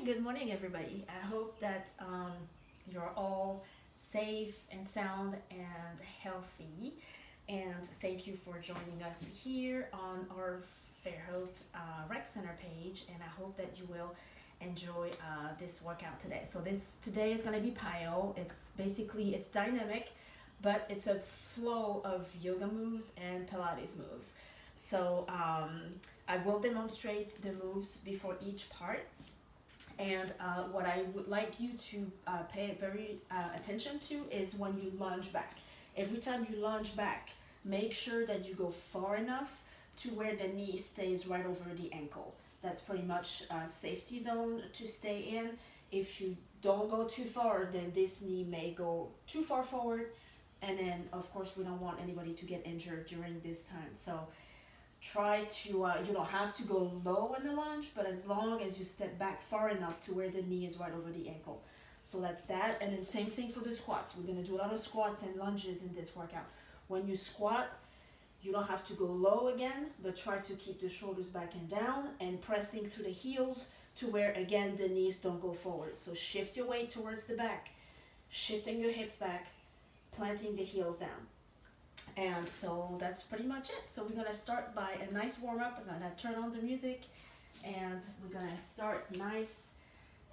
Good morning, everybody. I hope that you're all safe and sound and healthy. And thank you for joining us here on our Fairhope Rec Center page. And I hope that you will enjoy this workout today. So this today is going to be Piyo. It's dynamic, but it's a flow of yoga moves and Pilates moves. So I will demonstrate the moves before each part, and what I would like you to pay very attention to is when you lunge back. Every time you lunge back, make sure that you go far enough to where the knee stays right over the ankle. That's pretty much a safety zone to stay in. If you don't go too far, then this knee may go too far forward, and then of course we don't want anybody to get injured during this time. So try to, you don't have to go low in the lunge, but as long as you step back far enough to where the knee is right over the ankle. So that's that. And then same thing for the squats. We're going to do a lot of squats and lunges in this workout. When you squat, you don't have to go low again, but try to keep the shoulders back and down and pressing through the heels to where, again, the knees don't go forward. So shift your weight towards the back, shifting your hips back, planting the heels down. And so that's pretty much it. So we're gonna start by a nice warm up. I'm gonna turn on the music and we're gonna start nice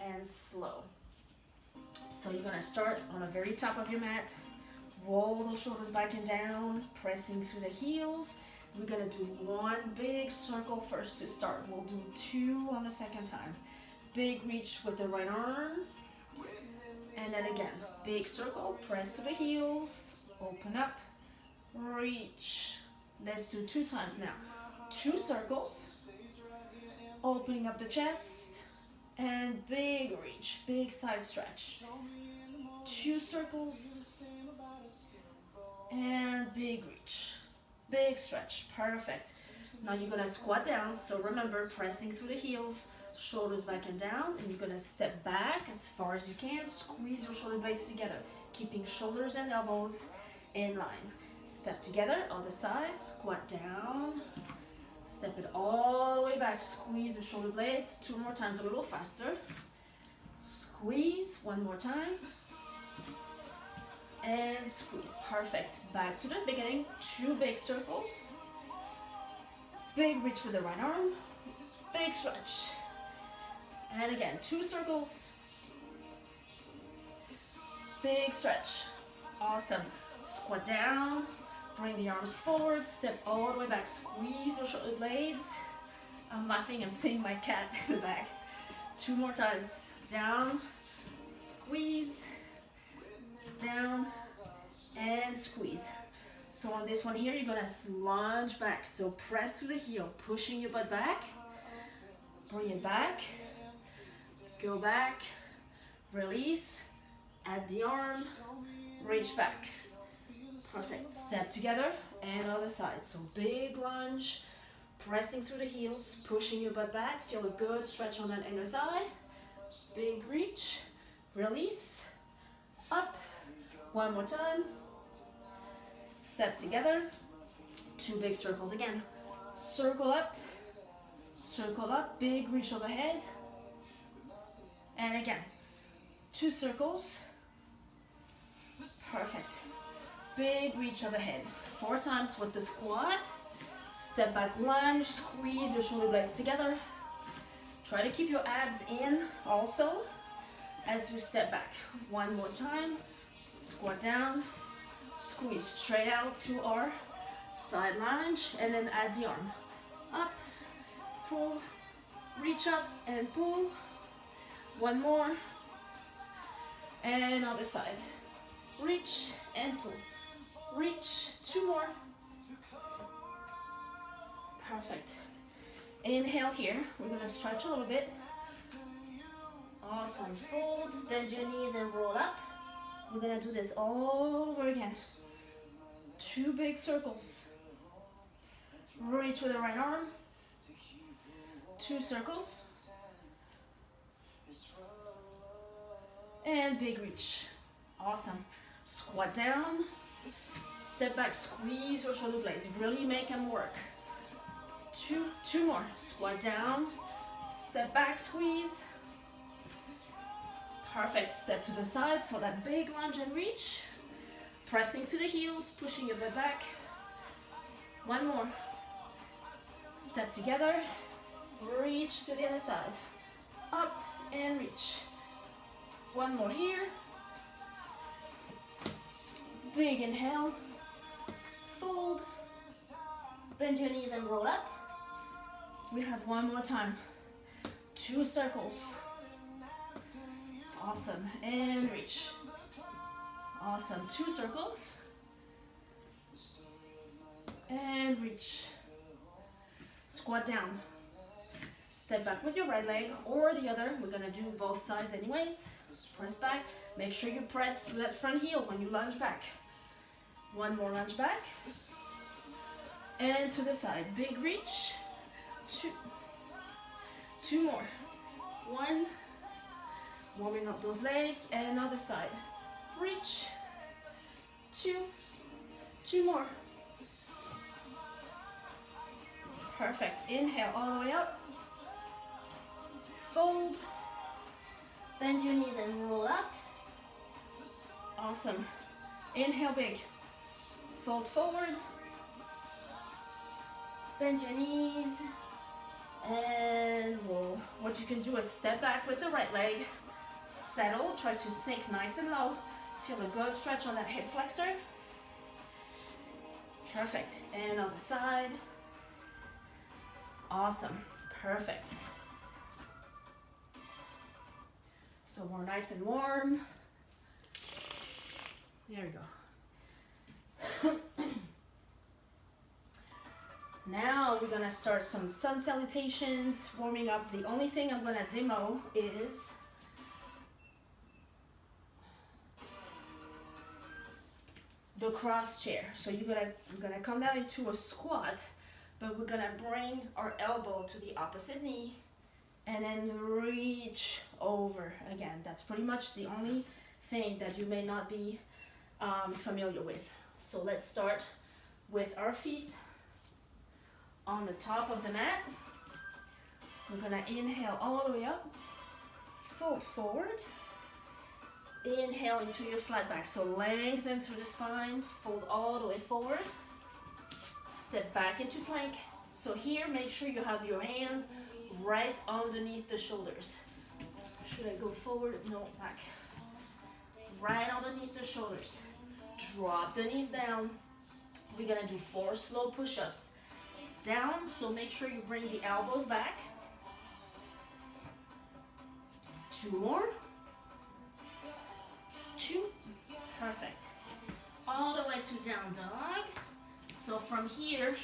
and slow. So you're gonna start on the very top of your mat, roll those shoulders back and down, pressing through the heels. We're gonna do one big circle first to start. We'll do two on the second time. Big reach with the right arm. And then again, big circle, press through the heels, open up, reach. Let's do two times now. Two circles, opening up the chest, and big reach, big side stretch. Two circles, and big reach, big stretch. Perfect. Now you're gonna squat down. So remember, pressing through the heels, shoulders back and down, and you're gonna step back as far as you can. Squeeze your shoulder blades together, keeping shoulders and elbows in line. Step together, other side, squat down, step it all the way back, squeeze the shoulder blades, two more times, a little faster. Squeeze, one more time, and squeeze. Perfect. Back to the beginning, two big circles, big reach with the right arm, big stretch. And again, two circles, big stretch. Awesome. Squat down, bring the arms forward, step all the way back, squeeze your shoulder blades. I'm laughing, I'm seeing my cat in the back. Two more times, down, squeeze, down, and squeeze. So on this one here, you're gonna lunge back. So press through the heel, pushing your butt back, bring it back, go back, release, add the arm, reach back. Perfect. Step together and other side. So big lunge, pressing through the heels, pushing your butt back. Feel a good stretch on that inner thigh. Big reach, release, up. One more time. Step together. Two big circles again. Circle up, big reach overhead. And again, two circles. Perfect. Big reach overhead. Four times with the squat. Step back lunge, squeeze your shoulder blades together. Try to keep your abs in also as you step back. One more time. Squat down, squeeze straight out to our side lunge, and then add the arm. Up, pull, reach up and pull. One more. And other side. Reach and pull. Reach, two more. Perfect. Inhale here. We're gonna stretch a little bit. Awesome. Fold, bend your knees and roll up. We're gonna do this all over again. Two big circles. Reach with the right arm. Two circles. And big reach. Awesome. Squat down. Step back, squeeze your shoulder blades. Really make them work. Two more. Squat down. Step back, squeeze. Perfect. Step to the side for that big lunge and reach. Pressing through the heels, pushing your butt back. One more. Step together. Reach to the other side. Up and reach. One more here. Big inhale. Fold. Bend your knees and roll up. We have one more time. 2 circles. Awesome. And reach. Awesome. 2 circles. And reach. Squat down. Step back with your right leg or the other. We're gonna do both sides anyways. Press back. Make sure you press through that front heel when you lunge back. One more lunge back. And to the side. Big reach. 2. 2 more. 1. Warming up those legs. And other side. Reach. 2. 2 more. Perfect. Inhale all the way up. Fold. Bend your knees and roll up. Awesome. Inhale big. Fold forward. Bend your knees. And roll. What you can do is step back with the right leg. Settle. Try to sink nice and low. Feel a good stretch on that hip flexor. Perfect. And on the side. Awesome. Perfect. So we're nice and warm. There we go. Now we're gonna start some sun salutations, warming up. The only thing I'm gonna demo is the cross chair. So we're gonna come down into a squat, but we're gonna bring our elbow to the opposite knee and then reach over again. That's pretty much the only thing that you may not be familiar with. So let's start with our feet on the top of the mat. We're gonna inhale all the way up, fold forward, inhale into your flat back. So lengthen through the spine, fold all the way forward, step back into plank. So here, make sure you have your hands right underneath the shoulders. Should I go forward? No, back. Right underneath the shoulders. Drop the knees down. We're gonna do 4 slow push-ups. Down, so make sure you bring the elbows back. 2 more. 2. Perfect. All the way to down dog. So from here,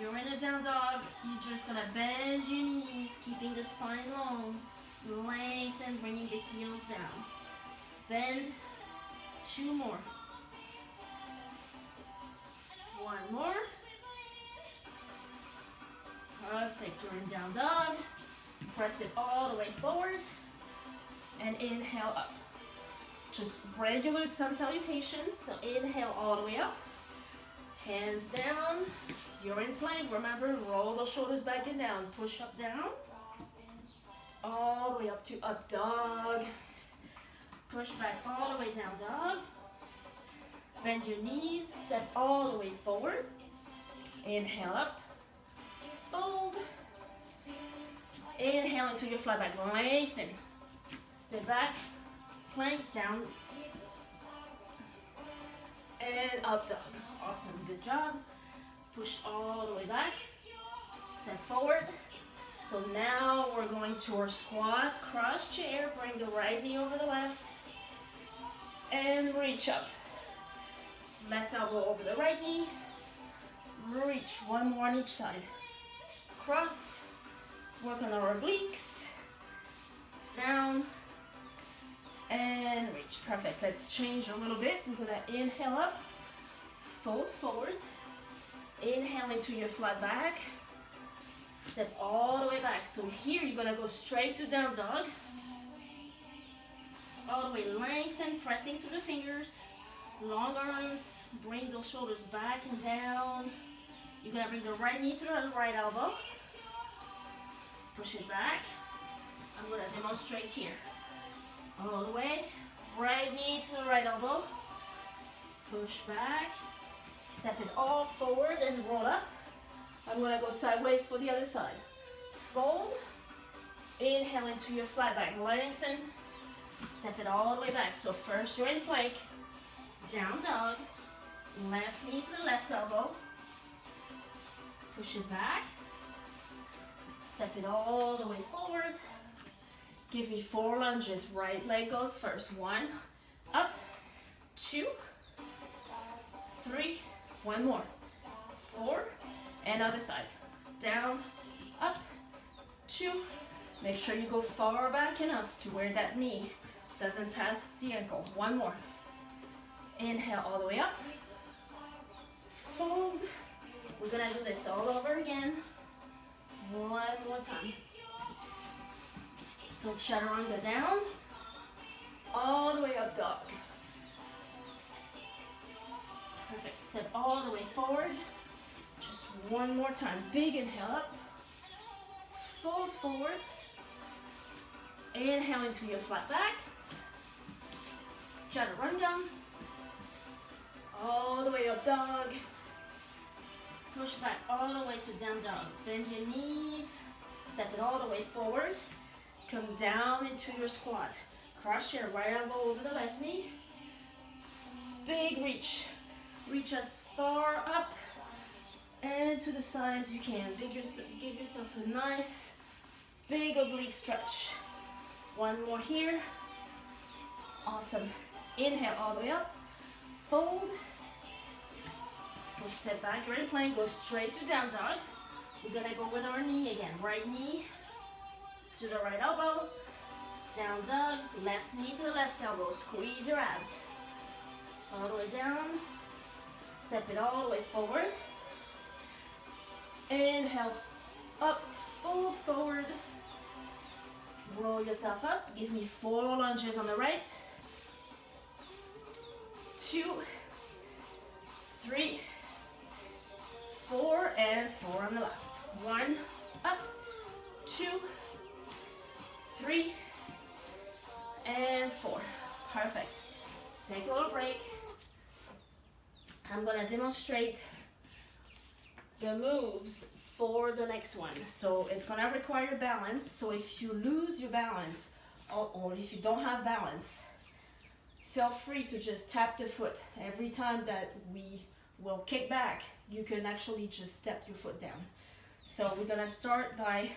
you're in a down dog. You're just gonna bend your knees, keeping the spine long. Lengthen, bringing the heels down. Bend. 2 more. 1 more. Perfect. You're in down dog. Press it all the way forward. And inhale up. Just regular sun salutations. So inhale all the way up. Hands down. You're in plank. Remember, roll those shoulders back and down. Push up, down. All the way up to up dog. Push back all the way down dog. Bend your knees. Step all the way forward. Inhale up. Fold. Inhale into your flat back. Lengthen. Step back. Plank down. And up dog. Awesome. Good job. Push all the way back. Step forward. So now we're going to our squat cross chair. Bring the right knee over the left. And reach up. Left elbow over the right knee. Reach. 1 more on each side. Cross. Work on our obliques. Down. And reach. Perfect. Let's change a little bit. We're going to inhale up. Fold forward. Inhale into your flat back. Step all the way back. So here you're going to go straight to down dog. All the way lengthen, pressing through the fingers. Long arms. Bring those shoulders back and down. You're going to bring the right knee to the right elbow. Push it back. I'm going to demonstrate here. All the way. Right knee to the right elbow. Push back. Step it all forward and roll up. I'm gonna go sideways for the other side. Fold. Inhale into your flat back. Lengthen. Step it all the way back. So first you're in plank. Down dog. Left knee to the left elbow. Push it back. Step it all the way forward. Give me 4 lunges. Right leg goes first. 1, up, 2, 3, 1 more, 4, and other side. Down, up, 2. Make sure you go far back enough to where that knee doesn't pass the ankle. 1 more. Inhale all the way up. Fold. We're gonna do this all over again. 1 more time. So chaturanga down, all the way up dog. Perfect. Step all the way forward. Just 1 more time. Big inhale up. Fold forward. Inhale into your flat back. Chaturanga. All the way up dog. Push back all the way to down dog. Bend your knees. Step it all the way forward. Come down into your squat. Cross your right elbow over the left knee. Big reach. Reach as far up and to the side as you can. Give yourself a nice big oblique stretch. 1 more here. Awesome. Inhale all the way up. Fold. So step back, you're in plank, go straight to down dog. We're gonna go with our knee again. Right knee to the right elbow. Down dog, left knee to the left elbow. Squeeze your abs. All the way down. Step it all the way forward. Inhale, up, fold forward. Roll yourself up. Give me 4 lunges on the right. 2, 3, 4, and 4 on the left. 1, up, 2, 3, and 4. Perfect. Take a little break. I'm gonna demonstrate the moves for the next one. So it's gonna require balance. So if you lose your balance or if you don't have balance, feel free to just tap the foot. Every time that we will kick back, you can actually just step your foot down. So we're gonna start by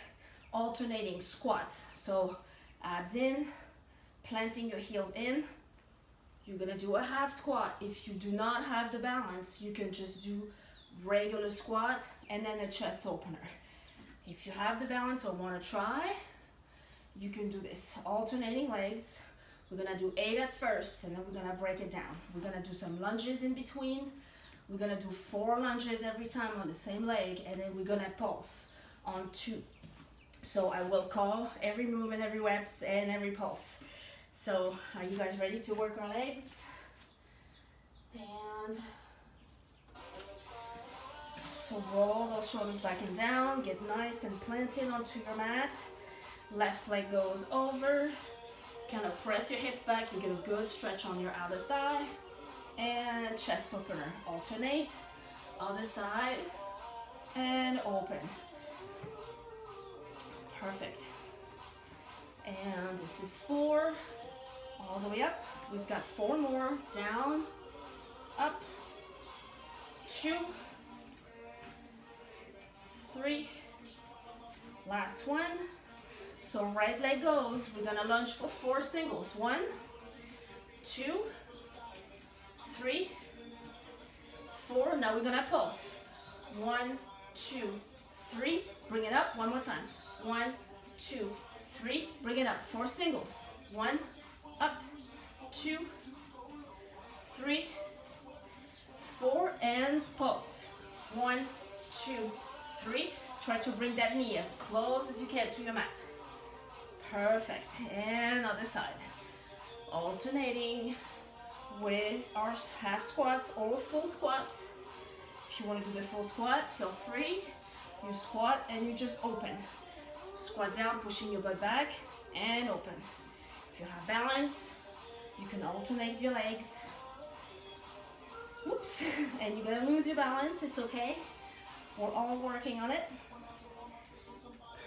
alternating squats. So abs in, planting your heels in. You're gonna do a half squat. If you do not have the balance, you can just do regular squat and then a chest opener. If you have the balance or wanna try, you can do this. Alternating legs. We're gonna do 8 at first and then we're gonna break it down. We're gonna do some lunges in between. We're gonna do 4 lunges every time on the same leg and then we're gonna pulse on 2. So I will call every move and every reps and every pulse. So are you guys ready to work our legs? And so roll those shoulders back and down, get nice and planted onto your mat. Left leg goes over. Kind of press your hips back, you get a good stretch on your outer thigh. And chest opener. Alternate. Other side. And open. Perfect. And this is 4. All the way up. We've got 4 more. Down. Up. 2. 3. Last one. So right leg goes. We're gonna lunge for 4 singles. 1, 2, 3, 4. Now we're gonna pulse. 1, 2, 3. Bring it up. One more time. 1, 2, 3. Bring it up. 4 singles. 1, up, 2, 3, 4, and pulse. 1, 2, 3. Try to bring that knee as close as you can to your mat. Perfect. And other side. Alternating with our half squats or full squats. If you want to do the full squat, feel free. You squat and you just open. Squat down, pushing your butt back and open. If you have balance, you can alternate your legs. Whoops, and you're gonna lose your balance, it's okay. We're all working on it.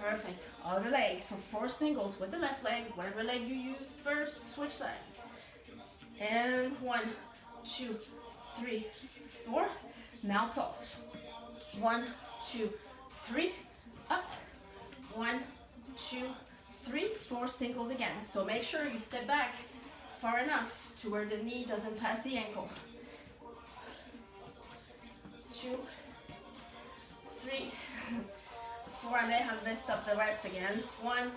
Perfect, other leg, so 4 singles with the left leg, whatever leg you used first, switch leg. And 1, 2, 3, 4, now pulse. 1, 2, 3, up, 1, 2, 3, 4 singles again. So make sure you step back far enough to where the knee doesn't pass the ankle. 2, 3, 4. I may have messed up the reps again. 1,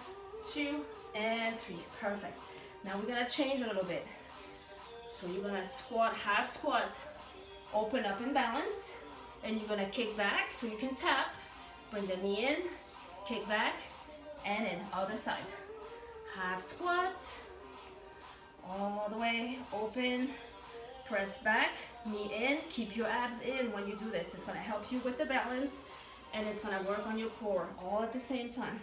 2, and 3. Perfect. Now we're gonna change a little bit. So you're gonna squat, half squat, open up in balance, and you're gonna kick back so you can tap. Bring the knee in, kick back, and in, other side. Half squat, all the way, open, press back, knee in, keep your abs in when you do this. It's gonna help you with the balance, and it's gonna work on your core all at the same time.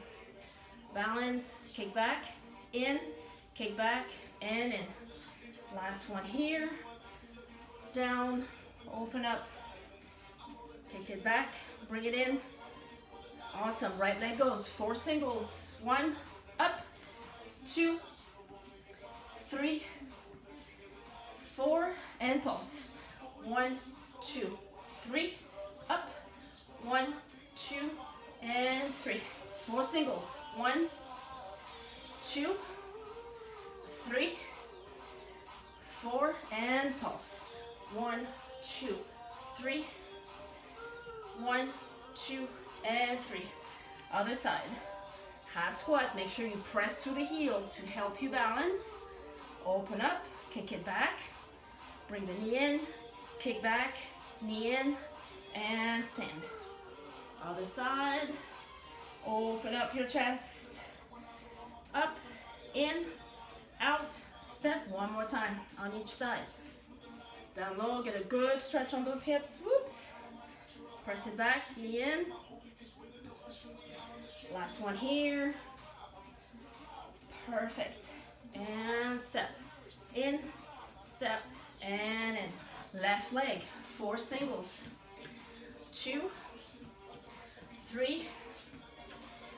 Balance, kick back, in, kick back, and in. Last one here, down, open up, kick it back, bring it in. Awesome, right leg goes, 4 singles. 1, up, 2, 3, 4, and pulse. 1, 2, 3, up, 1, 2, and 3. 4 singles. 1, 2, 3, 4, and pulse. 1, 2, 3, 1, 2, and 3. Other side. Half squat. Make sure you press through the heel to help you balance. Open up, kick it back, bring the knee in, kick back, knee in, and stand. Other side. Open up your chest. Up, in, out, step. One more time on each side. Down low, get a good stretch on those hips. Whoops. Press it back, knee in. Last one here. Perfect. And step. In, step, and in. Left leg, 4 singles. 2, 3,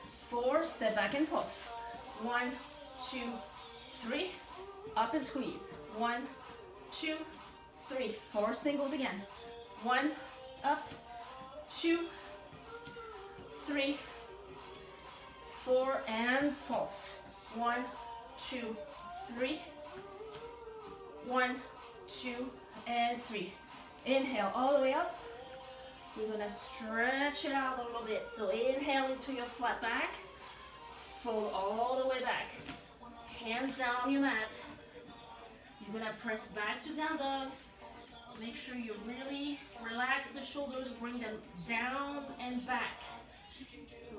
4, step back and pulse. 1, 2, 3, up and squeeze. 1, 2, 3, 4 singles again. 1, up, 2, 3, 4, and pulse. 1, 2, 3, 1, 2, and 3. Inhale all the way up. You're gonna stretch it out a little bit. So inhale into your flat back. Fold all the way back. Hands down on your mat. You're gonna press back to down dog. Make sure you really relax the shoulders, bring them down and back.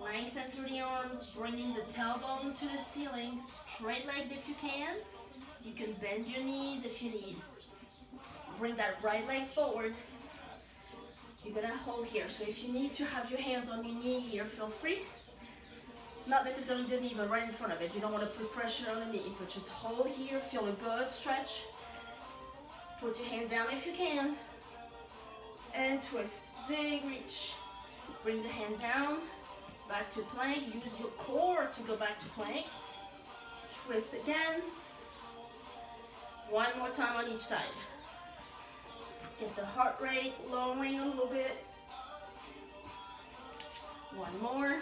Lengthen through the arms, bringing the tailbone to the ceiling. Straight legs if you can. You can bend your knees if you need. Bring that right leg forward. You're gonna hold here. So if you need to have your hands on your knee here, feel free. Not necessarily the knee, but right in front of it. You don't want to put pressure on the knee, but just hold here, feel a good stretch. Put your hand down if you can. And twist, big reach. Bring the hand down, back to plank. Use your core to go back to plank. Twist again. One more time on each side. Get the heart rate lowering a little bit. One more.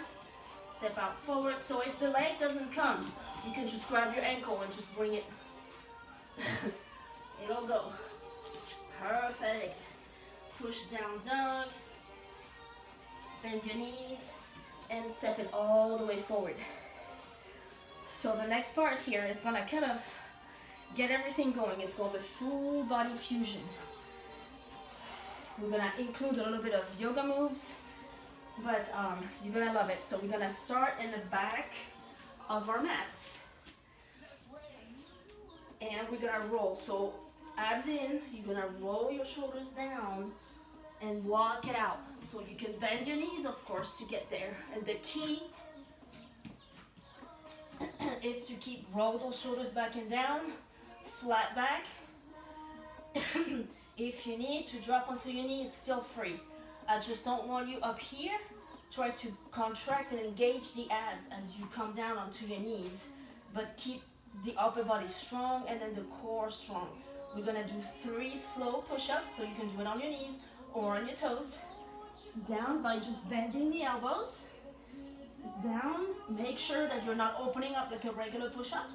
Step out forward. So if the leg doesn't come, you can just grab your ankle and just bring it. It'll go. Perfect. Push down dog. Bend your knees and step it all the way forward. So the next part here is gonna kind of get everything going. It's called the full body fusion. We're gonna include a little bit of yoga moves, but you're gonna love it. So we're gonna start in the back of our mats. And we're gonna roll. So abs in, you're gonna roll your shoulders down and walk it out. So you can bend your knees, of course, to get there. And the key is to keep roll those shoulders back and down, flat back. If you need to drop onto your knees, feel free. I just don't want you up here. Try to contract and engage the abs as you come down onto your knees, but keep the upper body strong and then the core strong. We're gonna do 3 slow push-ups, so you can do it on your knees or on your toes. Down by just bending the elbows. Down, make sure that you're not opening up like a regular push-up.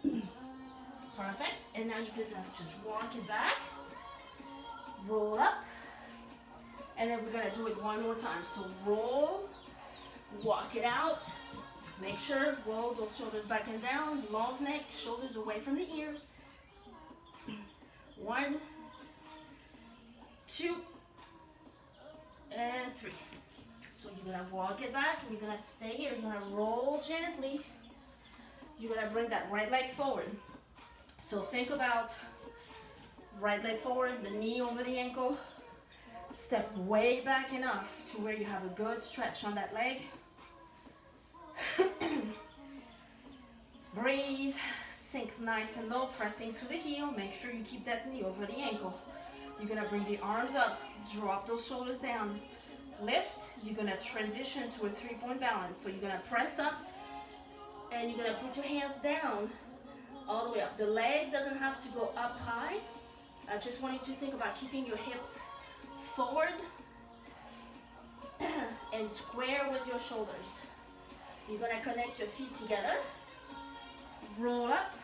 Perfect, and now you can just walk it back, roll up, and then we're gonna do it one more time. So roll, walk it out, make sure, roll those shoulders back and down, long neck, shoulders away from the ears. 1, 2, and 3. So you're gonna walk it back, and you're gonna stay here, you're gonna roll gently. You're gonna bring that right leg forward. So think about right leg forward, the knee over the ankle. Step way back enough to where you have a good stretch on that leg. Breathe, sink nice and low, pressing through the heel. Make sure you keep that knee over the ankle. You're gonna bring the arms up, drop those shoulders down. Lift, you're gonna transition to a 3-point balance. So you're gonna press up and you're gonna put your hands down all the way up. The leg doesn't have to go up high. I just want you to think about keeping your hips forward and square with your shoulders. You're gonna connect your feet together. Roll up,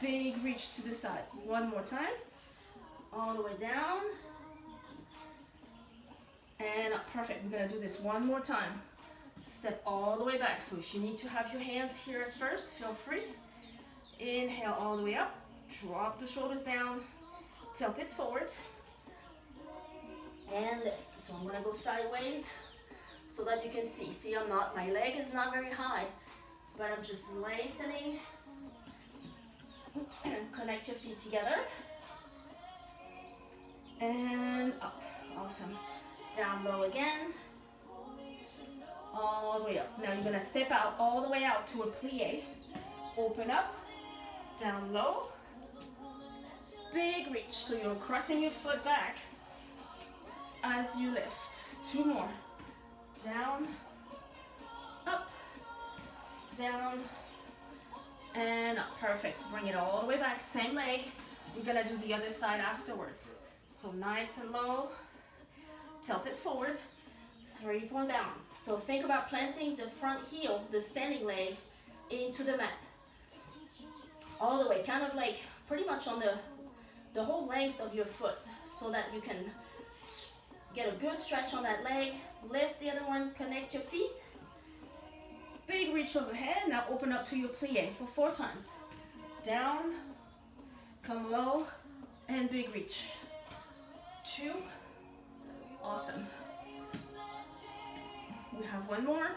big reach to the side. One more time. All the way down. And up, perfect. We're gonna do this one more time. Step all the way back. So if you need to have your hands here at first, feel free. Inhale all the way up. Drop the shoulders down. Tilt it forward. And lift. So I'm gonna go sideways so that you can see. See, my leg is not very high, but I'm just lengthening. Connect your feet together. And up. Awesome. Down low again. All the way up. Now you're gonna step out all the way out to a plie. Open up. Down low. Big reach. So you're crossing your foot back as you lift. 2 more. Down. Up. Down. And up. Perfect. Bring it all the way back. Same leg. We're gonna do the other side afterwards. So nice and low. Tilt it forward. 3-point balance. So think about planting the front heel, the standing leg, into the mat. All the way, kind of like pretty much on the whole length of your foot, so that you can get a good stretch on that leg. Lift the other one, connect your feet. Big reach overhead. Now open up to your plie for 4 times. Down, come low, and big reach. 2. Awesome. We have 1 more.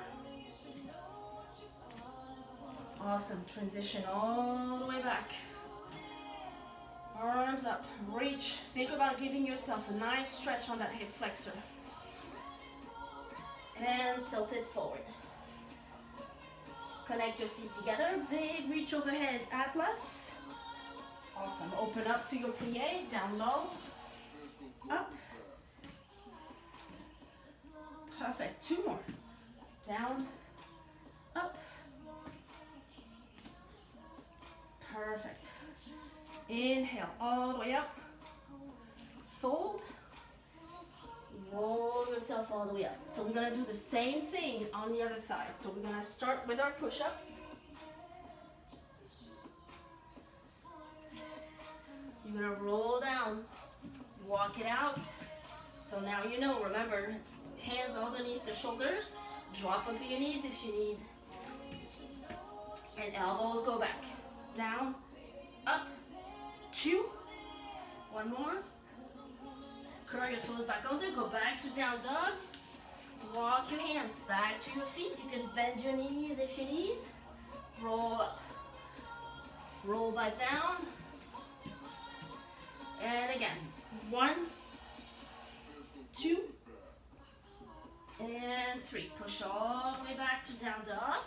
Awesome. Transition all the way back. Arms up. Reach. Think about giving yourself a nice stretch on that hip flexor. And tilt it forward. Connect your feet together. Big reach overhead. Atlas. Awesome. Open up to your plie. Down low. Up. Perfect. 2 more. Down. Up. Perfect. Inhale all the way up. Fold. Roll yourself all the way up. So we're gonna do the same thing on the other side. So we're gonna start with our push-ups. You're gonna roll down, walk it out. So now you know, remember, hands underneath the shoulders, drop onto your knees if you need, and elbows go back. Down, up, 2, 1 more. Curl your toes back under, go back to down dog. Walk your hands back to your feet. You can bend your knees if you need. Roll up. Roll back down. And again. 1, 2, and 3. Push all the way back to down dog.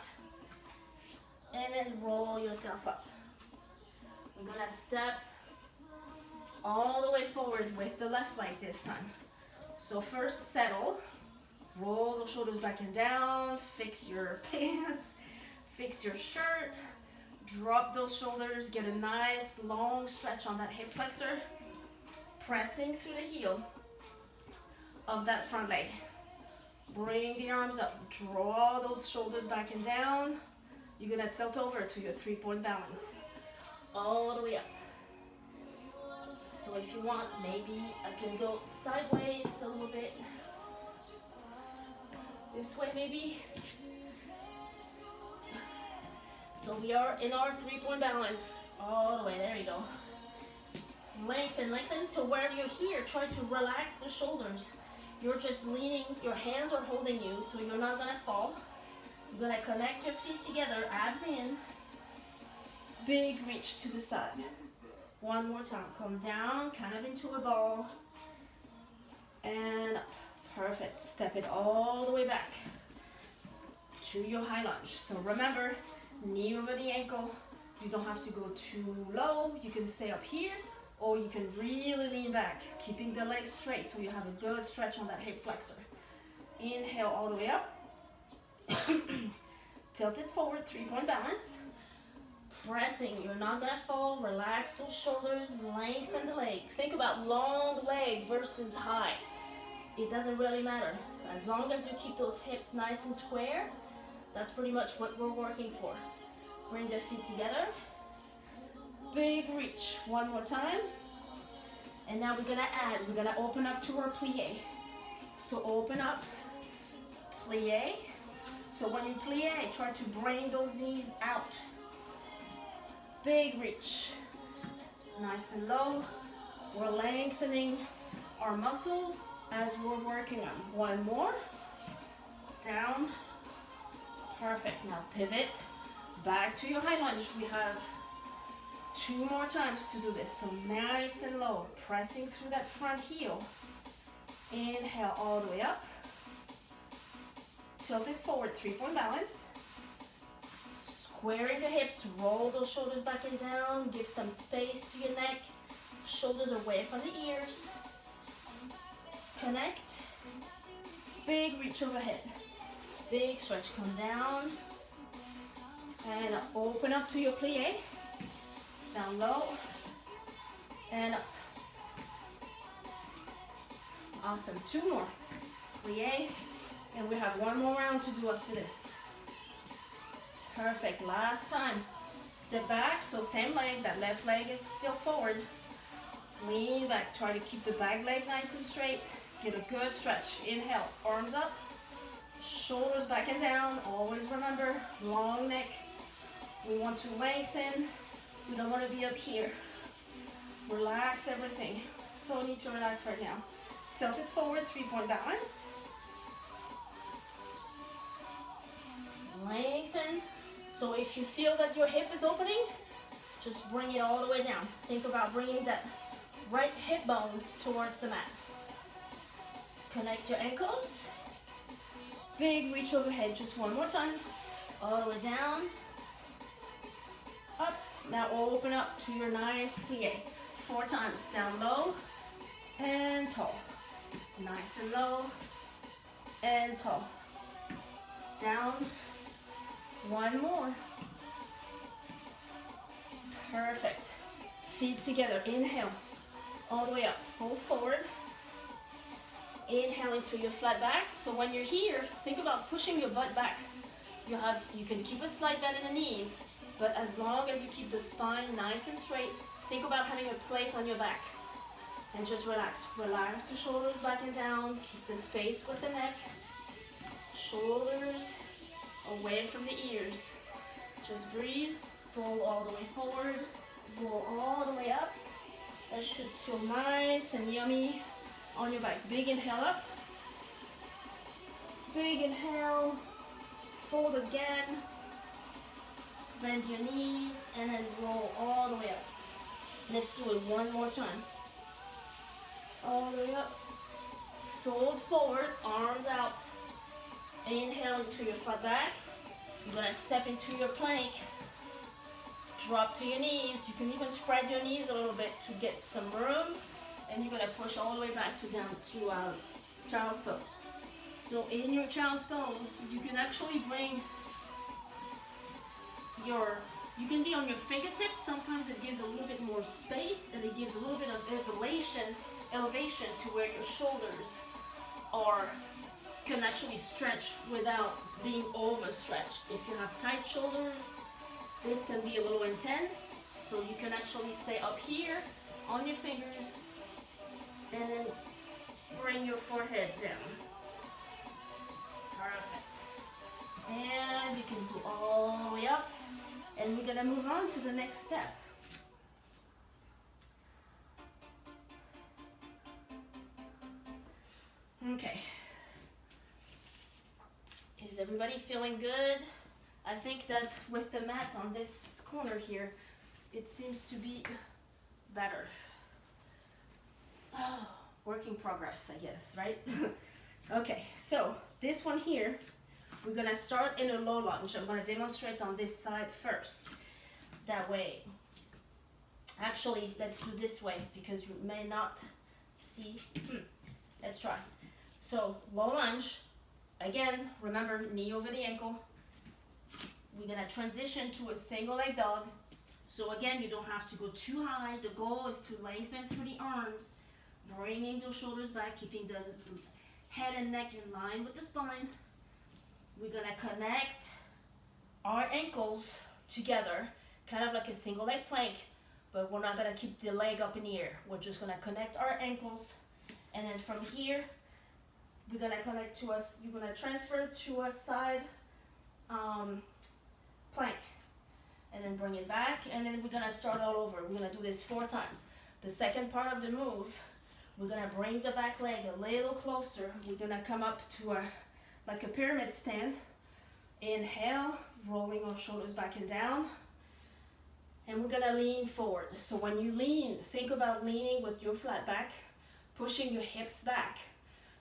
And and roll yourself up. We're gonna step all the way forward with the left leg this time. So first settle, roll those shoulders back and down, fix your pants, fix your shirt, drop those shoulders, get a nice long stretch on that hip flexor, pressing through the heel of that front leg. Bring the arms up, draw those shoulders back and down. You're gonna tilt over to your 3-point balance, all the way up. So if you want, maybe I can go sideways a little bit. This way maybe. So we are in our 3-point balance, all the way, there you go. Lengthen, lengthen, so wherever you're here, try to relax the shoulders. You're just leaning, your hands are holding you, so you're not gonna fall. You're gonna connect your feet together, abs in. Big reach to the side. One more time, come down, kind of into a ball. And up, perfect. Step it all the way back to your high lunge. So remember, knee over the ankle. You don't have to go too low. You can stay up here, or you can really lean back, keeping the legs straight so you have a good stretch on that hip flexor. Inhale all the way up. Tilt it forward, 3-point balance. Pressing, you're not gonna fall, relax those shoulders, lengthen the leg. Think about long leg versus high. It doesn't really matter. As long as you keep those hips nice and square, that's pretty much what we're working for. Bring the feet together. Big reach, one more time. And now we're gonna open up to our plie. So open up, plie. So when you plie, try to bring those knees out. Big reach, nice and low. We're lengthening our muscles as we're working on. One more, down, perfect. Now pivot, back to your high lunge. We have 2 more times to do this. So nice and low, pressing through that front heel. Inhale all the way up. Tilt it forward, 3-point balance. Squaring the hips, roll those shoulders back and down. Give some space to your neck. Shoulders away from the ears. Connect. Big reach overhead. Big stretch, come down. And open up to your plie. Down low. And up. Awesome, 2 more. Plie. And we have 1 more round to do after this. Perfect, last time. Step back, so same leg, that left leg is still forward. Lean back, try to keep the back leg nice and straight. Get a good stretch. Inhale, arms up, shoulders back and down. Always remember, long neck. We want to lengthen. We don't want to be up here. Relax everything. So need to relax right now. Tilt it forward, 3-point balance. Lengthen. So if you feel that your hip is opening, just bring it all the way down. Think about bringing that right hip bone towards the mat. Connect your ankles. Big reach overhead, just 1 more time. All the way down. Up. Now open up to your nice plie. 4 times. Down low and tall. Nice and low and tall. Down. 1 more. Perfect. Feet together. Inhale. All the way up. Fold forward. Inhale into your flat back. So when you're here, think about pushing your butt back. You can keep a slight bend in the knees, but as long as you keep the spine nice and straight, think about having a plate on your back. And just relax. Relax the shoulders back and down. Keep the space with the neck. Shoulders away from the ears. Just breathe, fold all the way forward, go all the way up. That should feel nice and yummy on your back. Big inhale up. Big inhale. Fold again. Bend your knees and then roll all the way up. Let's do it 1 more time. All the way up. Fold forward, arms out. Inhale into your flat back. You're gonna step into your plank. drop to your knees. You can even spread your knees a little bit to get some room. And you're gonna push all the way back to down to child's pose. So in your child's pose, you can actually bring you can be on your fingertips. Sometimes it gives a little bit more space and it gives a little bit of elevation to where your shoulders can actually stretch without being overstretched. If you have tight shoulders, this can be a little intense. So you can actually stay up here on your fingers and then bring your forehead down. Perfect. And you can go all the way up. And we're gonna move on to the next step. Okay. Is everybody feeling good? I think that with the mat on this corner here, it seems to be better. Oh, work in progress, I guess, right? Okay, so this one here, we're gonna start in a low lunge. I'm gonna demonstrate on this side first. That way. Actually, let's do this way because you may not see. Let's try. So, low lunge. Again, remember, knee over the ankle. We're gonna transition to a single leg dog. So again, you don't have to go too high. The goal is to lengthen through the arms, bringing the shoulders back, keeping the head and neck in line with the spine. We're gonna connect our ankles together, kind of like a single leg plank, but we're not gonna keep the leg up in the air. We're just gonna connect our ankles, and then from here, we're gonna connect to us. You're gonna transfer to a side plank, and then bring it back, and then we're gonna start all over. We're gonna do this 4 times. The second part of the move, we're gonna bring the back leg a little closer. We're gonna come up to like a pyramid stand. Inhale, rolling our shoulders back and down. And we're gonna lean forward. So when you lean, think about leaning with your flat back, pushing your hips back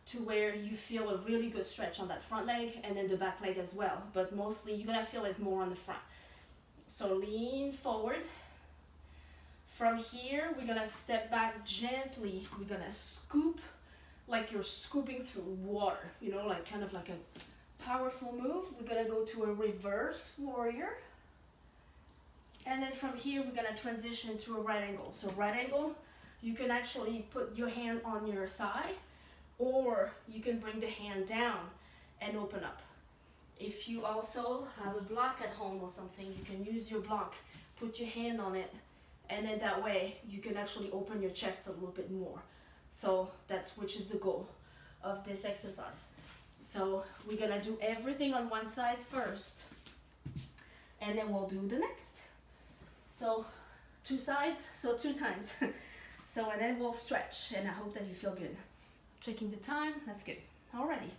to where you feel a really good stretch on that front leg and then the back leg as well. But mostly you're gonna feel it more on the front. So lean forward. From here, we're gonna step back gently. We're gonna scoop like you're scooping through water, you know, like kind of like a powerful move. We're gonna go to a reverse warrior. And then from here, we're gonna transition to a right angle. So right angle, you can actually put your hand on your thigh, or you can bring the hand down and open up. If you also have a block at home or something, you can use your block, put your hand on it, and then that way you can actually open your chest a little bit more. So which is the goal of this exercise. So we're gonna do everything on one side first, and then we'll do the next. So 2 sides, so 2 times. So, and then we'll stretch, and I hope that you feel good. Checking the time, that's good. Alrighty,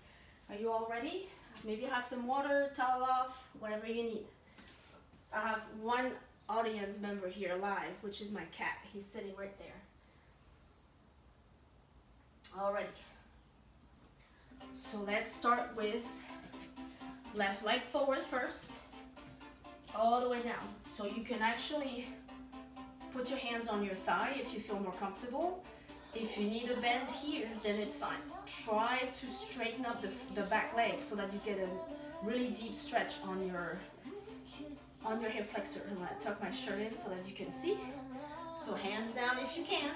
are you all ready? Maybe have some water, towel off, whatever you need. I have one audience member here live, which is my cat. He's sitting right there. Alrighty. So let's start with left leg forward first, all the way down. So you can actually put your hands on your thigh if you feel more comfortable. If you need a bend here, then it's fine. Try to straighten up the back leg so that you get a really deep stretch on your hip flexor. I'm gonna tuck my shirt in so that you can see. So hands down if you can.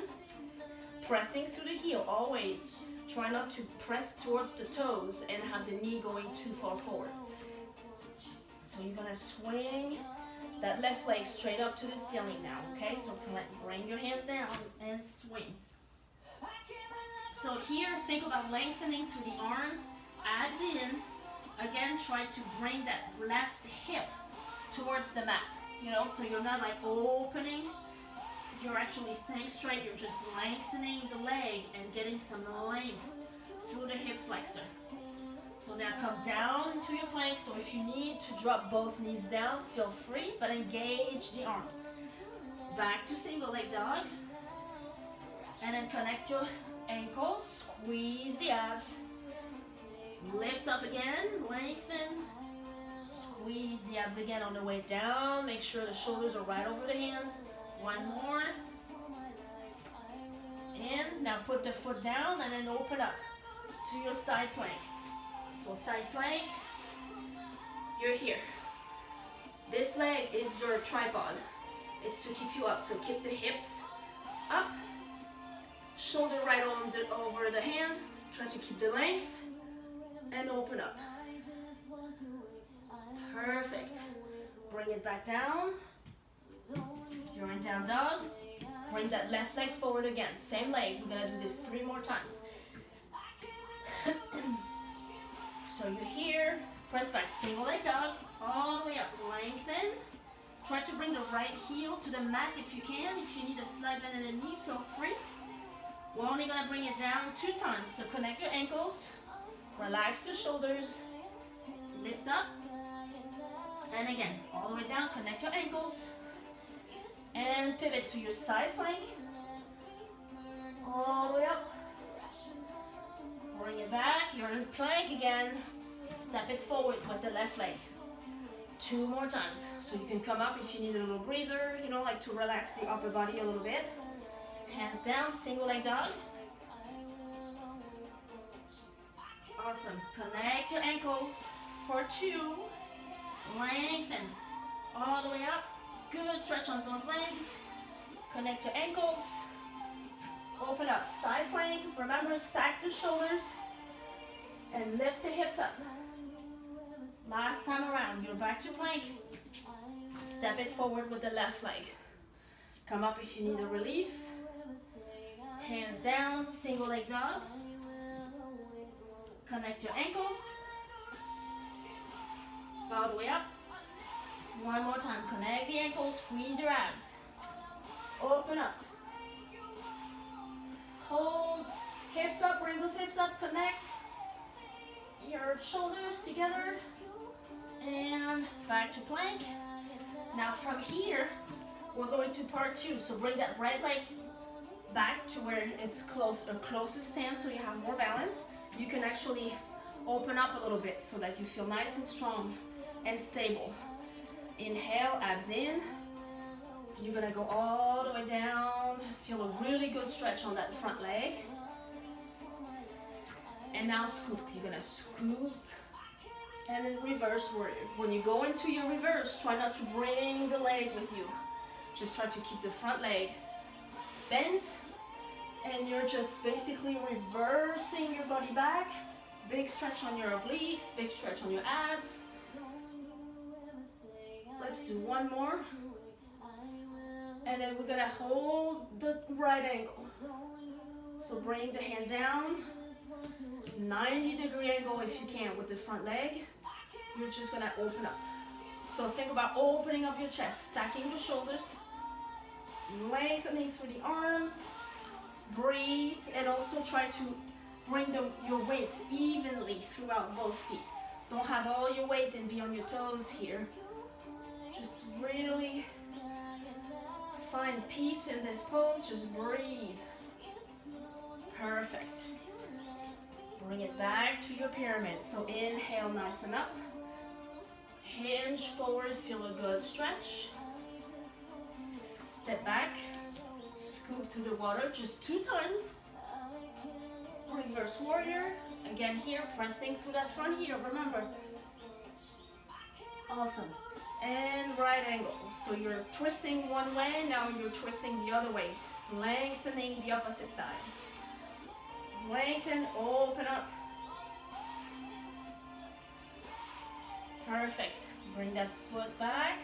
Pressing through the heel, always. Try not to press towards the toes and have the knee going too far forward. So you're gonna swing that left leg straight up to the ceiling now, okay? So bring your hands down and swing. So here, think about lengthening through the arms, abs in. Again, try to bring that left hip towards the mat, you know, so you're not like opening, you're actually staying straight, you're just lengthening the leg and getting some length through the hip flexor. So now come down into your plank. So if you need to drop both knees down, feel free, but engage the arms. Back to single leg dog. And then connect your ankles, squeeze the abs. Lift up again, lengthen, Squeeze the abs again on the way down. Make sure the shoulders are right over the hands. One more. And now put the foot down and then open up to your side plank. So side plank, you're here. This leg is your tripod. It's to keep you up. So keep the hips up. Shoulder right on over the hand. Try to keep the length. And open up. Perfect. Bring it back down. You're in down dog. Bring that left leg forward again. Same leg. We're gonna do this 3 more times. So you're here. Press back. Single leg dog. All the way up. Lengthen. Try to bring the right heel to the mat if you can. If you need a slight bend in the knee, feel free. We're only gonna bring it down 2 times. So connect your ankles. Relax the shoulders. Lift up. And again, all the way down. Connect your ankles. And pivot to your side plank. All the way up. Bring it back. You're in plank again. Step it forward with the left leg. 2 more times. So you can come up if you need a little breather, you know, like to relax the upper body a little bit. Hands down, single leg dog. Awesome. Connect your ankles for 2. Lengthen all the way up. Good stretch on both legs. Connect your ankles. Open up, side plank. Remember, stack the shoulders and lift the hips up. Last time around, you're back to plank. Step it forward with the left leg. Come up if you need a relief. Hands down, single leg dog. Connect your ankles. All the way up. One more time, connect the ankles, squeeze your abs. Open up. Hold, hips up, bring those hips up, connect your shoulders together. And back to plank. Now from here, we're going to part 2. So bring that right leg back to where it's close, the closest stance so you have more balance. You can actually open up a little bit so that you feel nice and strong and stable. Inhale, abs in. You're gonna go all the way down. Feel a really good stretch on that front leg. And now scoop. You're gonna scoop and then reverse warrior. When you go into your reverse, try not to bring the leg with you. Just try to keep the front leg bent. And you're just basically reversing your body back. Big stretch on your obliques, big stretch on your abs. Let's do one more. And then we're gonna hold the right angle. So bring the hand down. 90-degree angle if you can with the front leg. You're just gonna open up. So think about opening up your chest, stacking the shoulders, lengthening through the arms. Breathe and also try to bring your weights evenly throughout both feet. Don't have all your weight and be on your toes here. Just really find peace in this pose. Just breathe. Perfect. Bring it back to your pyramid. So inhale, nice and up. Hinge forward, feel a good stretch. Step back. Scoop through the water just 2 times. Reverse warrior. Again here, pressing through that front heel. Remember. Awesome. And right angle. So you're twisting one way, now you're twisting the other way. Lengthening the opposite side. Lengthen, open up. Perfect. Bring that foot back.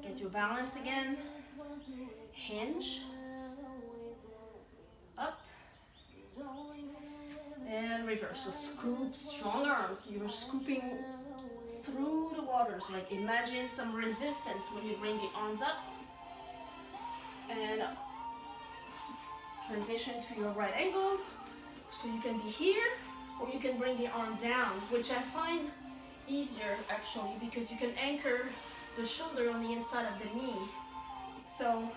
Get your balance again. Hinge. Up. And reverse. So scoop, strong arms. You're scooping through the waters. Like imagine some resistance when you bring the arms up. And up. Transition to your right angle. So you can be here, or you can bring the arm down, which I find easier actually, because you can anchor the shoulder on the inside of the knee. So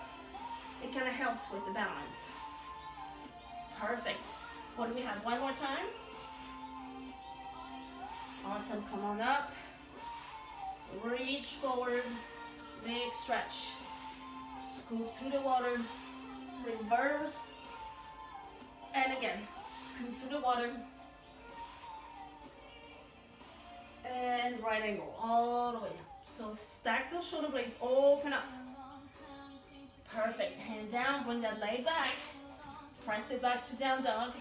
it kind of helps with the balance. Perfect. What do we have? One more time. Awesome. Come on up. Reach forward, big stretch. Scoop through the water, reverse, and again, scoop through the water, and right angle all the way up. So stack those shoulder blades, open up. Perfect, hand down, bring that leg back, press it back to down dog.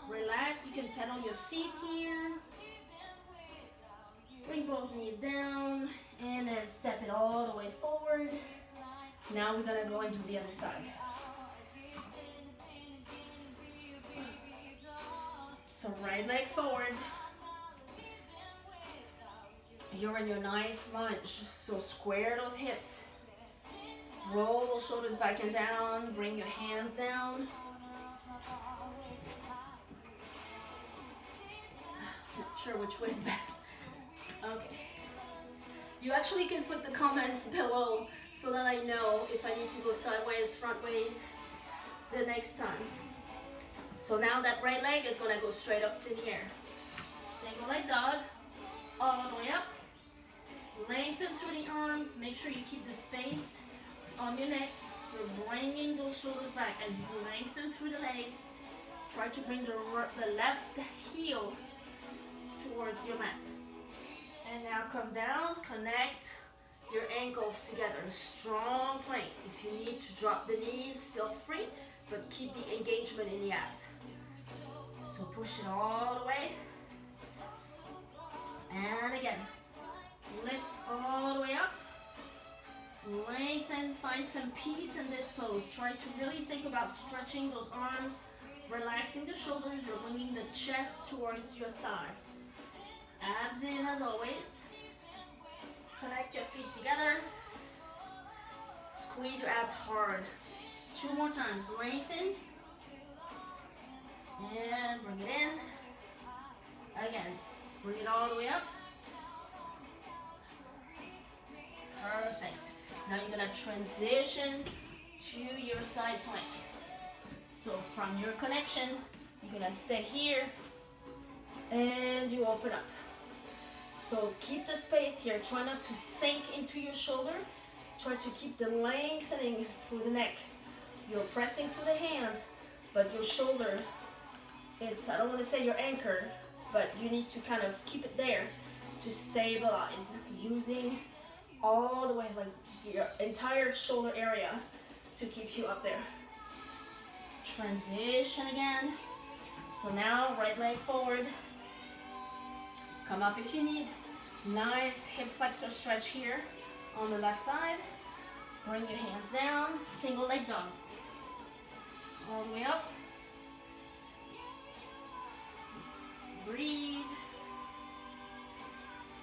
Relax, you can pedal your feet here. Bring both knees down, and then step it all the way forward. Now we're gonna go into the other side. So right leg forward. You're in your nice lunge, so square those hips. Roll those shoulders back and down, bring your hands down. Not sure which way is best. Okay. You actually can put the comments below so that I know if I need to go sideways, front ways the next time. So now that right leg is gonna go straight up to the air. Single leg dog, all the way up. Lengthen through the arms, make sure you keep the space on your neck. You're bringing those shoulders back as you lengthen through the leg. Try to bring the left heel towards your mat. And now come down, connect your ankles together. Strong plank. If you need to drop the knees, feel free, but keep the engagement in the abs. So push it all the way. And again, lift all the way up. Lengthen, find some peace in this pose. Try to really think about stretching those arms, relaxing the shoulders. You're bringing the chest towards your thigh. Abs in as always. Connect your feet together. Squeeze your abs hard. 2 more times. Lengthen. And bring it in. Again. Bring it all the way up. Perfect. Now you're going to transition to your side plank. So from your connection, you're going to stay here and you open up. So keep the space here. Try not to sink into your shoulder. Try to keep the lengthening through the neck. You're pressing through the hand, but your shoulder, I don't want to say your anchor, but you need to kind of keep it there to stabilize, using all the way, like your entire shoulder area to keep you up there. Transition again. So now right leg forward. Come up if you need. Nice hip flexor stretch here on the left side. Bring your hands down. Single leg dog. All the way up. Breathe.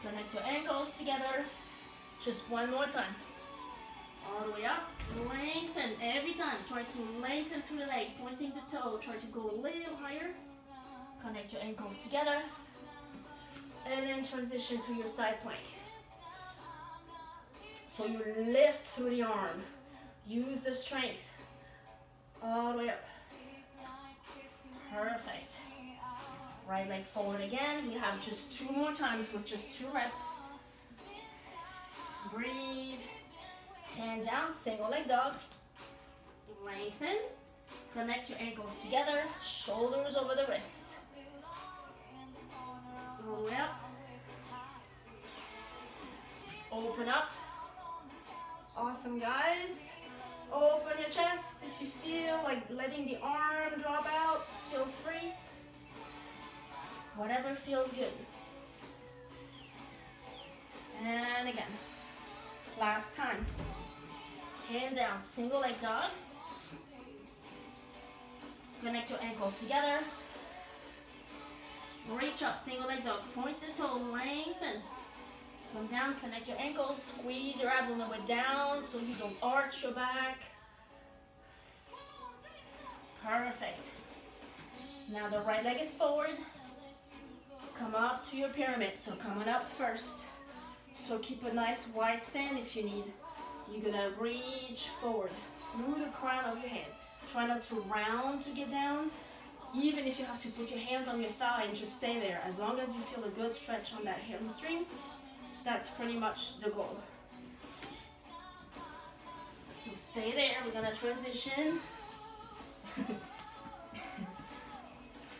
Connect your ankles together. Just one more time. All the way up. Lengthen every time. Try to lengthen through the leg, pointing the toe. Try to go a little higher. Connect your ankles together. And then transition to your side plank. So you lift through the arm. Use the strength. All the way up. Perfect. Right leg forward again. We have just 2 more times with just 2 reps. Breathe. Hand down, single leg dog. Lengthen. Connect your ankles together. Shoulders over the wrists. All the way up. Open up. Awesome, guys. Open your chest. If you feel like letting the arm drop out, feel free. Whatever feels good. And again. Last time. Hand down, single leg dog. Connect your ankles together. Reach up, single leg dog. Point the toe, lengthen. Come down, connect your ankles. Squeeze your abs on the way down so you don't arch your back. Perfect. Now the right leg is forward. Come up to your pyramid. So coming up first. So keep a nice wide stand if you need. You're gonna reach forward through the crown of your head. Try not to round to get down. Even if you have to put your hands on your thigh and just stay there. As long as you feel a good stretch on that hamstring, That's pretty much the goal. So stay there. We're gonna transition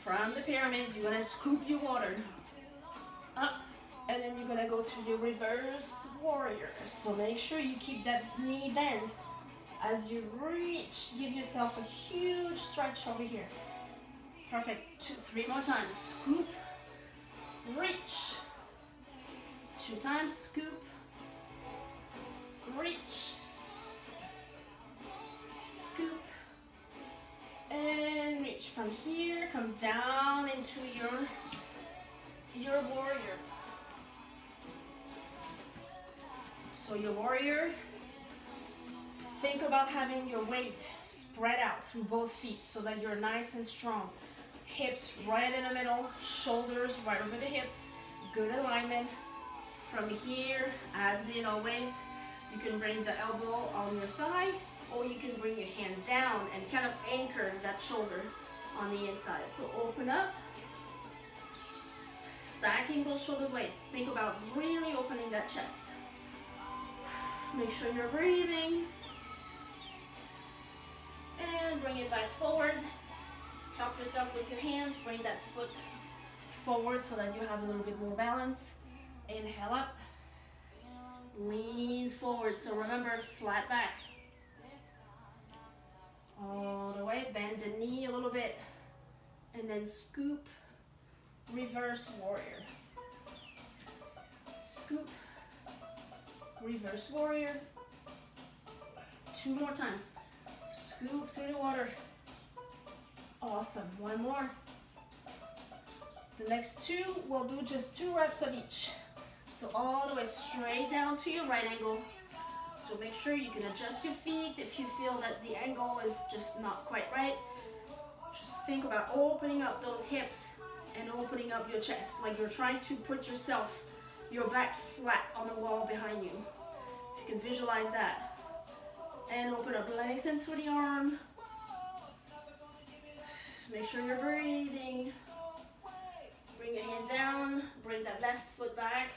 from the pyramid. You're gonna scoop your water up, and then you're gonna go to your reverse warrior. So make sure you keep that knee bent as you reach. Give yourself a huge stretch over here. Perfect. 2, 3 more times. Scoop, reach. 2 times. Scoop, reach, scoop, and reach. From here, come down into your warrior. So your warrior, think about having your weight spread out through both feet so that you're nice and strong. Hips right in the middle, shoulders right over the hips, good alignment. From here, abs in always. You can bring the elbow on your thigh, or you can bring your hand down and kind of anchor that shoulder on the inside. So open up, stacking those shoulder blades. Think about really opening that chest. Make sure you're breathing. And bring it back forward. Help yourself with your hands. Bring that foot forward so that you have a little bit more balance. Inhale up. Lean forward. So remember, flat back. All the way. Bend the knee a little bit. And then scoop. Reverse warrior. Scoop. Reverse warrior. 2 more times. Scoop through the water. Awesome. 1 more. The next 2, we'll do just 2 reps of each. So all the way straight down to your right angle. So make sure you can adjust your feet if you feel that the angle is just not quite right. Just think about opening up those hips and opening up your chest, like you're trying to put yourself, your back flat on the wall behind you. If you can visualize that. And open up, lengthen through the arm. Make sure you're breathing. Bring your hand down, bring that left foot back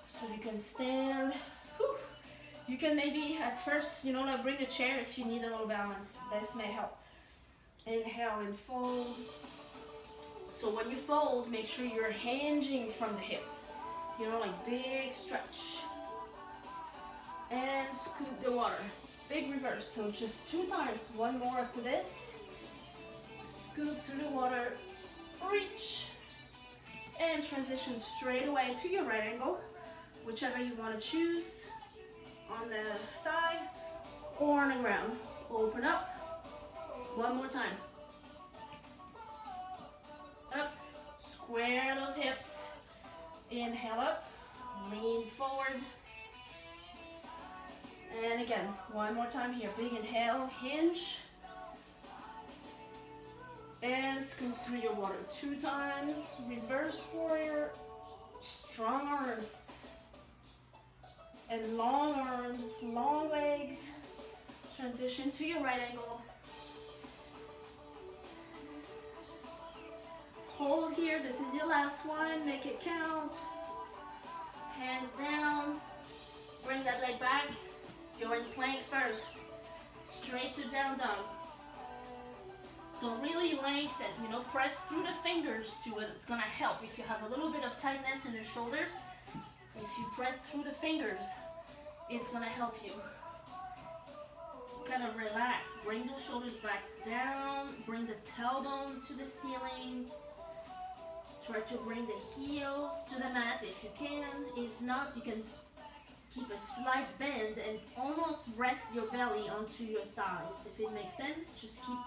so you can stand. Whew. You can maybe at first, like bring a chair if you need a little balance. This may help. Inhale and fold. So when you fold, make sure you're hinging from the hips. Like big stretch. And scoop the water. Big reverse. So just 2 times. 1 more after this. Scoop through the water. Reach. And transition straight away to your right angle. Whichever you want to choose. On the thigh or on the ground. Open up. 1 more time. Up. Square those hips. Inhale up. Lean forward. And again, 1 more time here. Big inhale, hinge. And scoop through your water 2 times. Reverse warrior. Strong arms. And long arms, long legs. Transition to your right angle. Hold here. This is your last one. Make it count. Hands down. Bring that leg back. You're in plank first. Straight to down dog. So really lengthen, press through the fingers to it. It's gonna help if you have a little bit of tightness in the shoulders. If you press through the fingers, it's gonna help you. Kind of relax. Bring those shoulders back down. Bring the tailbone to the ceiling. Try to bring the heels to the mat if you can. If not, you can keep a slight bend and almost rest your belly onto your thighs. If it makes sense, just keep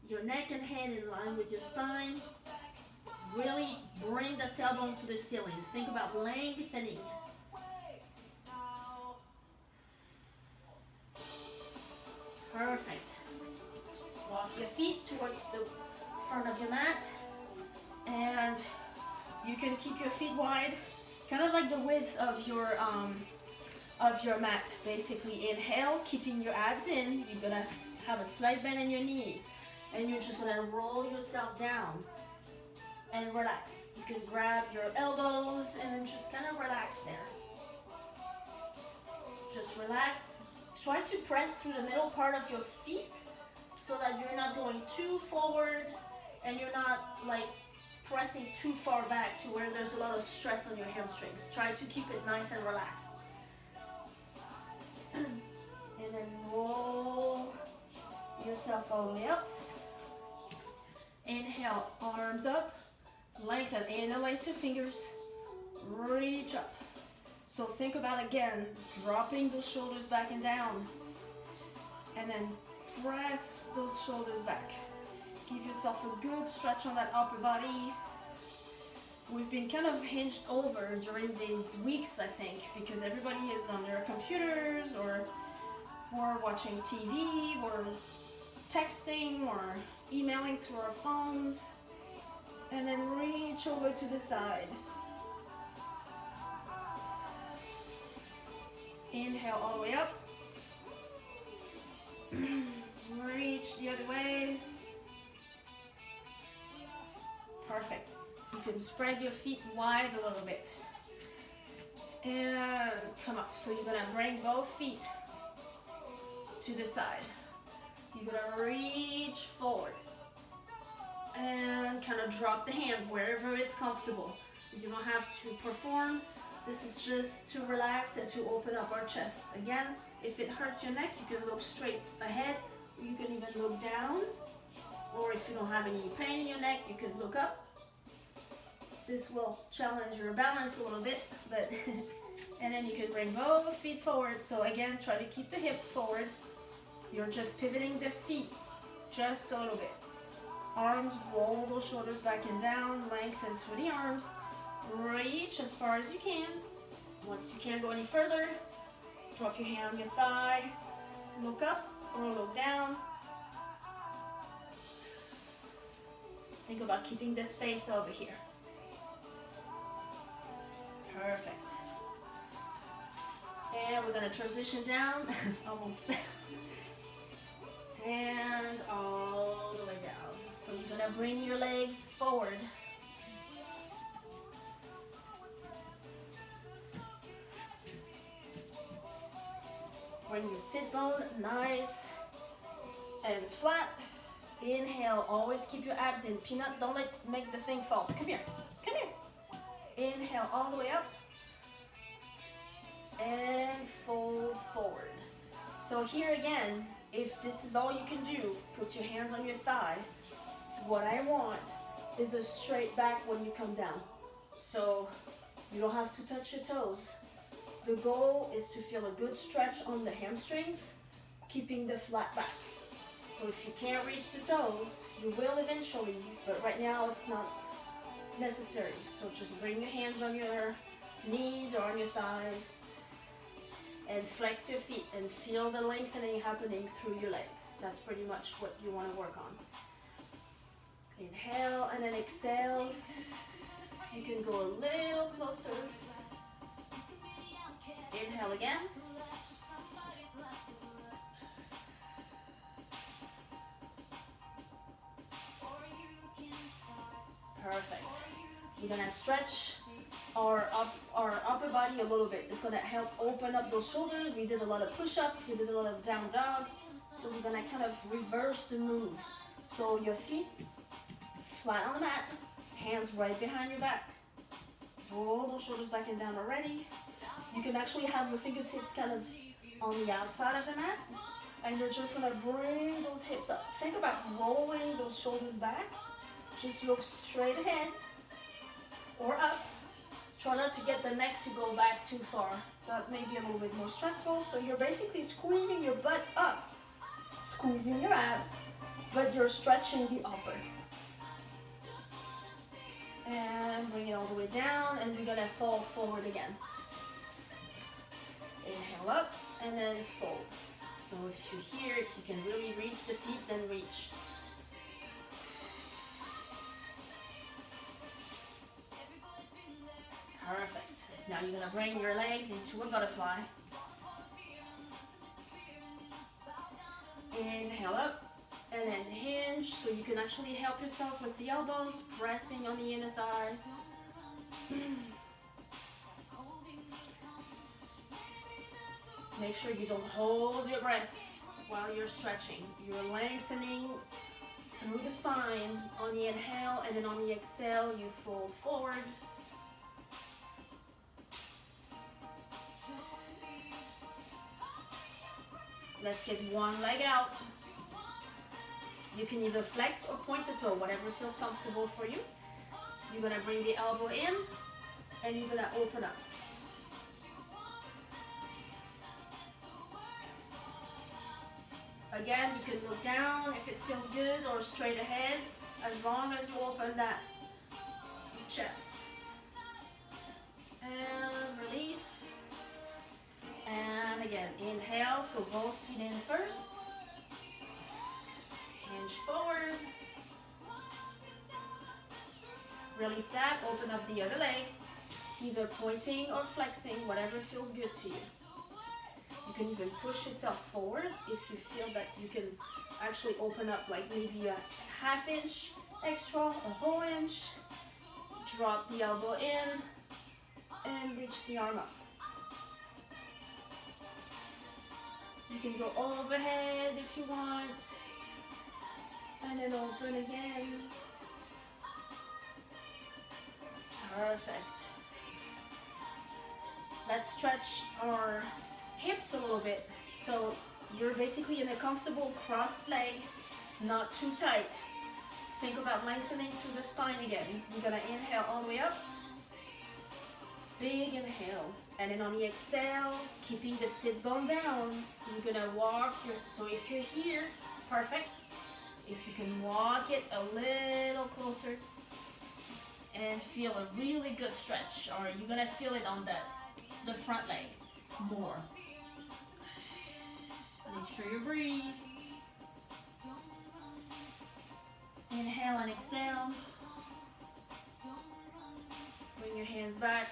your neck and head in line with your spine. Really bring the tailbone to the ceiling. Think about lengthening. Perfect. Walk your feet towards the front of your mat. And you can keep your feet wide, kind of like the width of your mat. Basically, inhale, keeping your abs in. You're gonna have a slight bend in your knees, and you're just gonna roll yourself down. and relax. You can grab your elbows and then just kind of relax there. Just relax. Try to press through the middle part of your feet so that you're not going too forward and you're not like pressing too far back to where there's a lot of stress on your hamstrings. Try to keep it nice and relaxed. And then roll yourself all the way up. Inhale, arms up, lengthen, interlace your fingers, reach up. So think about again, dropping those shoulders back and down. And then press those shoulders back. Give yourself a good stretch on that upper body. We've been kind of hinged over during these weeks, I think, because everybody is on their computers or we're watching TV or texting or emailing through our phones. And then reach over to the side. Inhale all the way up. Reach the other way. Perfect. You can spread your feet wide a little bit. And come up. So you're gonna bring both feet to the side. You're gonna reach forward. And kind of drop the hand wherever it's comfortable. You don't have to perform. This is just to relax and to open up our chest. Again, if it hurts your neck, you can look straight ahead. You can even look down. Or if you don't have any pain in your neck, you can look up. This will challenge your balance a little bit, but and then you can bring both feet forward. So again, try to keep the hips forward. You're just pivoting the feet just a little bit. Arms, roll those shoulders back and down, lengthen through the arms. Reach as far as you can. Once you can't go any further, drop your hand on your thigh, look up or look down. Think about keeping this space over here. Perfect. And we're going to transition down. Almost fell. And all the way down. So you're going to bring your legs forward. Bring your sit bone nice and flat. Inhale, always keep your abs in. Peanut, don't make the thing fall. Come here, come here. Inhale all the way up. And fold forward. So here again, if this is all you can do, put your hands on your thigh. What I want is a straight back when you come down. So you don't have to touch your toes. The goal is to feel a good stretch on the hamstrings, keeping the flat back. So if you can't reach the toes, you will eventually, but right now it's not necessary. So just bring your hands on your knees or on your thighs and flex your feet and feel the lengthening happening through your legs. That's pretty much what you want to work on. Inhale and then exhale. You can go a little closer. Inhale again. Perfect. We're gonna stretch our upper body a little bit. It's gonna help open up those shoulders. We did a lot of push-ups, we did a lot of down dog. So we're gonna kind of reverse the move. So your feet flat on the mat, hands right behind your back. Roll those shoulders back and down already. You can actually have your fingertips kind of on the outside of the mat. And you're just gonna bring those hips up. Think about rolling those shoulders back. Just look straight ahead or up. Try not to get the neck to go back too far. That may be a little bit more stressful. So you're basically squeezing your butt up, squeezing your abs, but you're stretching the upper. And bring it all the way down, and we're gonna fall forward again. Inhale up, and then fold. So if you're here, if you can really reach the feet, then reach. Perfect. Now you're gonna bring your legs into a butterfly. Inhale up, and then hinge. hinge, so you can actually help yourself with the elbows, pressing on the inner thigh. Make sure you don't hold your breath while you're stretching. You're lengthening through the spine on the inhale, and then on the exhale, you fold forward. Let's get one leg out. You can either flex or point the toe, whatever feels comfortable for you. You're gonna bring the elbow in, and you're gonna open up. Again, you can look down if it feels good, or straight ahead, as long as you open that chest. And release. And again, inhale, so both feet in first. Hinge forward. Release that, open up the other leg, either pointing or flexing, whatever feels good to you. You can even push yourself forward if you feel that you can actually open up, like maybe a ½ inch extra, a whole inch. Drop the elbow in and reach the arm up. You can go overhead if you want, and then open again. Perfect. Let's stretch our hips a little bit. So you're basically in a comfortable crossed leg, not too tight. Think about lengthening through the spine again. You're gonna inhale all the way up. Big inhale. And then on the exhale, keeping the sit bone down, you're gonna walk so if you're here, perfect. If you can walk it a little closer and feel a really good stretch, or you're gonna feel it on the front leg more. Make sure you breathe. Inhale and exhale. Bring your hands back.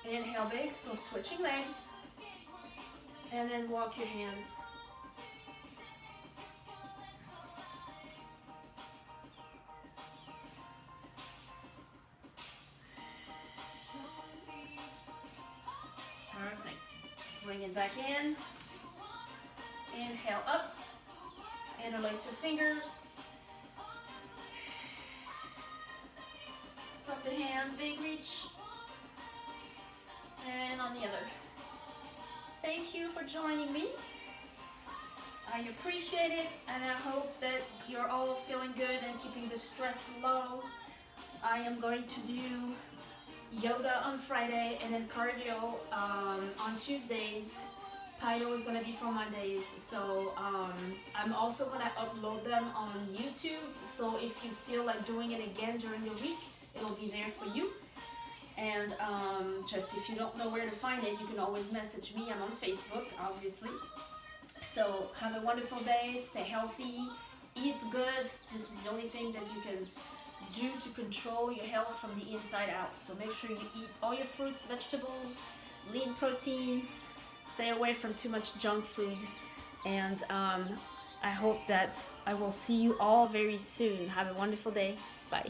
Inhale big, so switching legs. And then walk your hands. Perfect. Bring it back in. Inhale up. Interlace your fingers. Drop the hand, big reach. And on the other. Thank you for joining me. I appreciate it, and I hope that you're all feeling good and keeping the stress low. I am going to do yoga on Friday and then cardio on Tuesdays. Piyo is going to be for Mondays. So I'm also going to upload them on YouTube. So if you feel like doing it again during the week, it'll be there for you. And just if you don't know where to find it, you can always message me. I'm on Facebook, obviously. So have a wonderful day, stay healthy, eat good. This is the only thing that you can do to control your health from the inside out. So make sure you eat all your fruits, vegetables, lean protein, stay away from too much junk food. And I hope that I will see you all very soon. Have a wonderful day. Bye.